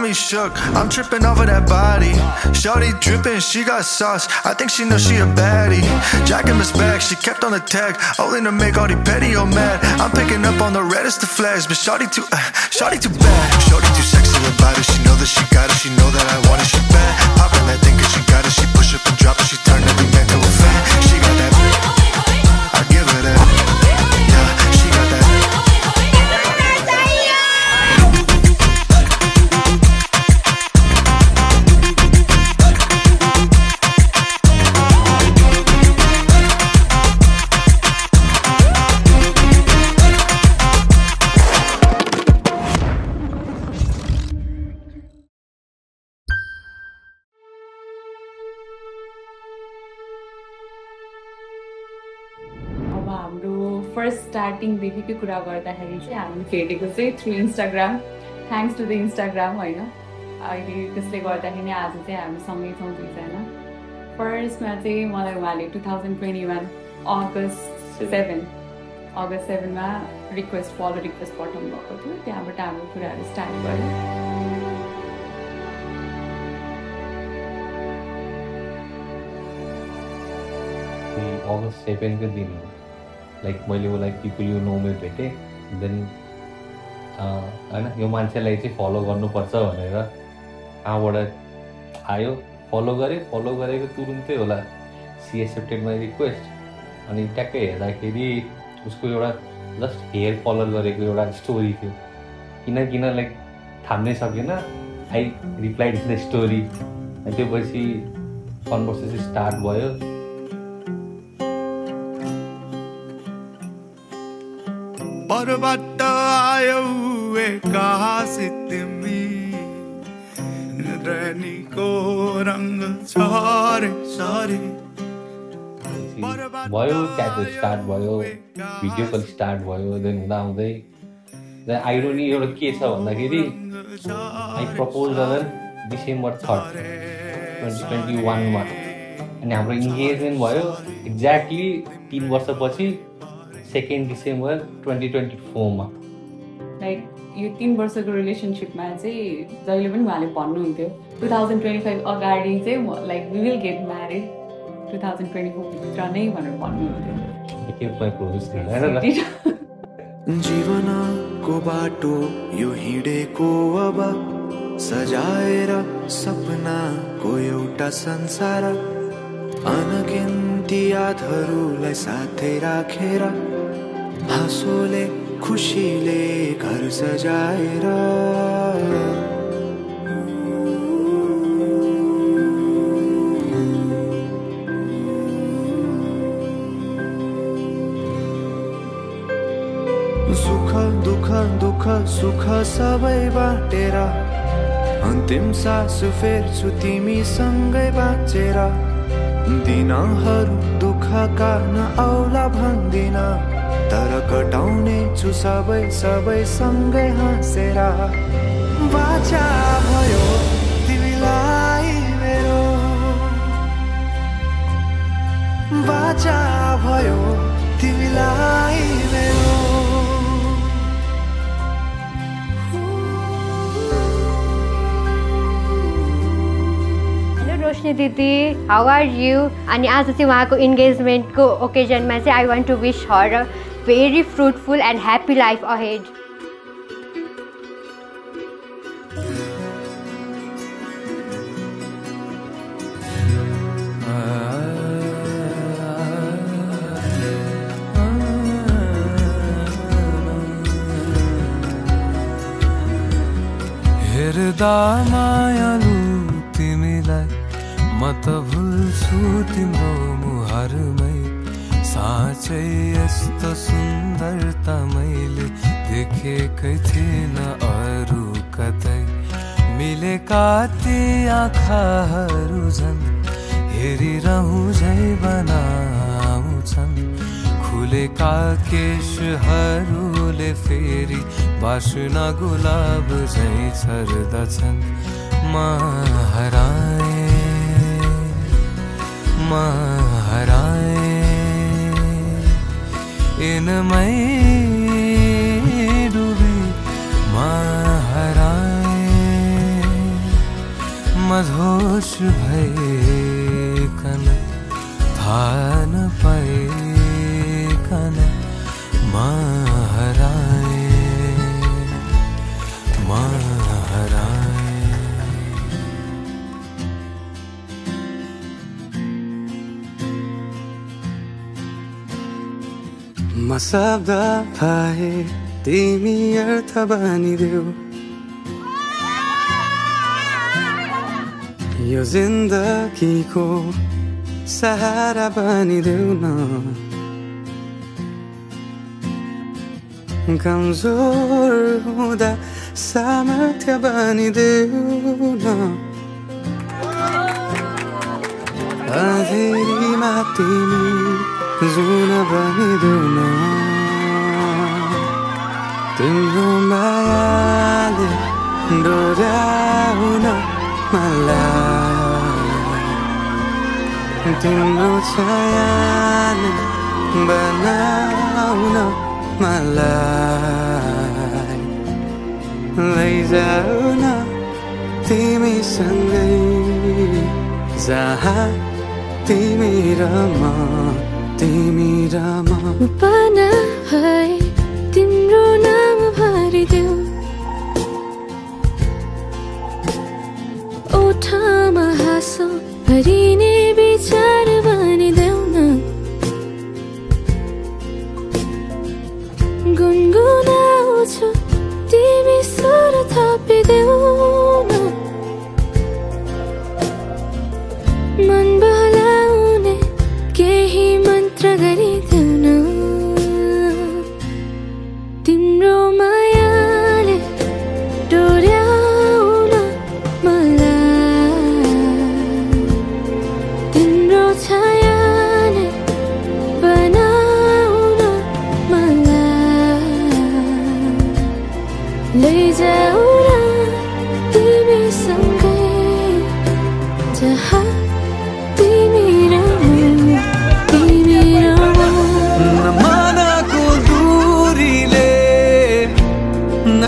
me shook. I'm tripping off of that body. Shawty dripping, she got sauce. I think she knows she a baddie. Jacking Miss back, she kept on the tag, only to make all the petty or mad. I'm picking up on the reddest of flags, but shawty too bad. Shawty too sexy about it. She know that she got it. She know that I want it. She bad. Popping that thing 'cause she got it. She push up and drop it. She turn every man to a fan. She got that. I give her that. Yeah, she got that. First स्टार्टिङदेखिकै कुरा गर्दाखेरि चाहिँ हामी भेटेको चाहिँ through Instagram, thanks to the Instagram होइन। अहिले त्यसले गर्दाखेरि नै आज चाहिँ हामी सँगै छौँ दुईजना। फर्स्टमा चाहिँ मलाई उहाँले 2021 अगस्त 7मा फलो रिक्वेस्ट पठाउनु भएको थियो। त्यहाँबाट हाम्रो कुराहरू स्टार्ट भयो। अगस्त 7 को दिन हो। लाइक मैले उसलाई पिपल यु नो मे भेटेँ, देन होइन यो मान्छेलाई चाहिँ फलो गर्नुपर्छ भनेर कहाँबाट आयो, फलो गरेको तुरुन्तै होला सी एक्सेप्टेड माई रिक्वेस्ट। अनि ट्याक्कै हेर्दाखेरि उसको एउटा जस्ट हेयर कलर गरेको एउटा स्टोरी थियो। किन लाइक थाम्नै सकेन, आई रिप्लाइड द स्टोरी। अनि त्यो पछि कन्भर्सेसन स्टार्ट भयो। पर्वत आयो कहाँ से तिमी रनीको रंग सारे भयो। च्याट स्टार्ट भयो, भिडियो कल स्टार्ट भयो। देन हुँदै आइरोनी एउटा के छ भन्दाखेरि आई प्रपोज अन डिसेम्बर 3, 2021 मा। अनि हाम्रो इन्गेजमेन्ट भयो एक्ज्याक्टली 3 वर्षपछि 2 डिसेम्बर 2024 मा। लाइक यो 3 वर्षको रिलेसनसिपमा चाहिँ जहिले पनि उहाँले भन्नुहुन्थ्यो 2025 अगाडि चाहिँ like we will get married 2024 भित्र नै भनेर भन्नुहुन्थ्यो। जीवनको बाटो यो हिँडेको अब सजाएर सपनाको एउटा संसार, अनगिन्ती यादहरूलाई साथै राखेर हाँसोले खुसीले घर सजाएर सुख दुख सुख सबै बाटेर अन्तिम सास फेर्छु तिमीसँगै बाँचेर। दिनहरू दुःखका नआउला भन्दिन, तर कटाउने छु सबै सँगै हाँसेर। बाचा भयो तिमीलाई मेरो, बाचा भयो तिमीलाई मेरो। रोशनी दिदी, हाउ आर यू? अनि आज चाहिँ उहाँको इन्गेजमेन्टको ओकेजनमा चाहिँ I want to wish her a very fruitful and happy life ahead. हेर्दा मायालु तिमीलाई म त भुल्छु तिम्रो मुहारमै, साँच्चै यस्तो सुन्दरता मैले देखेकै थिएन अरू कतै। मिलेका ती आँखाहरू झन् हेरिरहँ झै बनाउँछन्, खुलेका केशहरूले फेरि बास्ना गुलाब झै छर्दछन्। म हराए इनमै डुबी, म हराए नाधोष भइकन थाहा नपाइकन म हराए म शब्द पाए तिमी अर्थ बनिदेऊ यो जिन्दगीको सहारा बनिदेऊ न कमजोर हुँदा सामर्थ्य बनिदेऊ न अँधेरीमा तिमी जुन बनिदेऊ न तिम्रो मायाले डोर्याउन मलाई तिम्रो छायाले बनाउन मलाई लैजाऊ न तिमीसँगै जहाँ तिमी र म पाना भए तिम्रो नाम भरिदेऊ ओठमा हाँसो भरिने विचार बनिदेऊ न गुनगुनाउँछु तिमी स्वर थपिदेऊ न मन बहलाउने केही मन्त्र गरिदेऊ न तिम्रो मायाले डोर्याउन मलाई तिम्रो छायाले बनाउन मलाई लैजाऊ न तिमीसँगै जहाँ तिमी र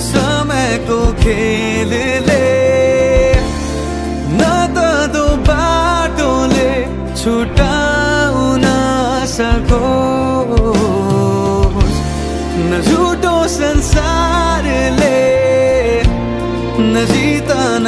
समयको खेलले न त दो बाटोले छुटाउन सकोस् न झुटो संसारले न जितन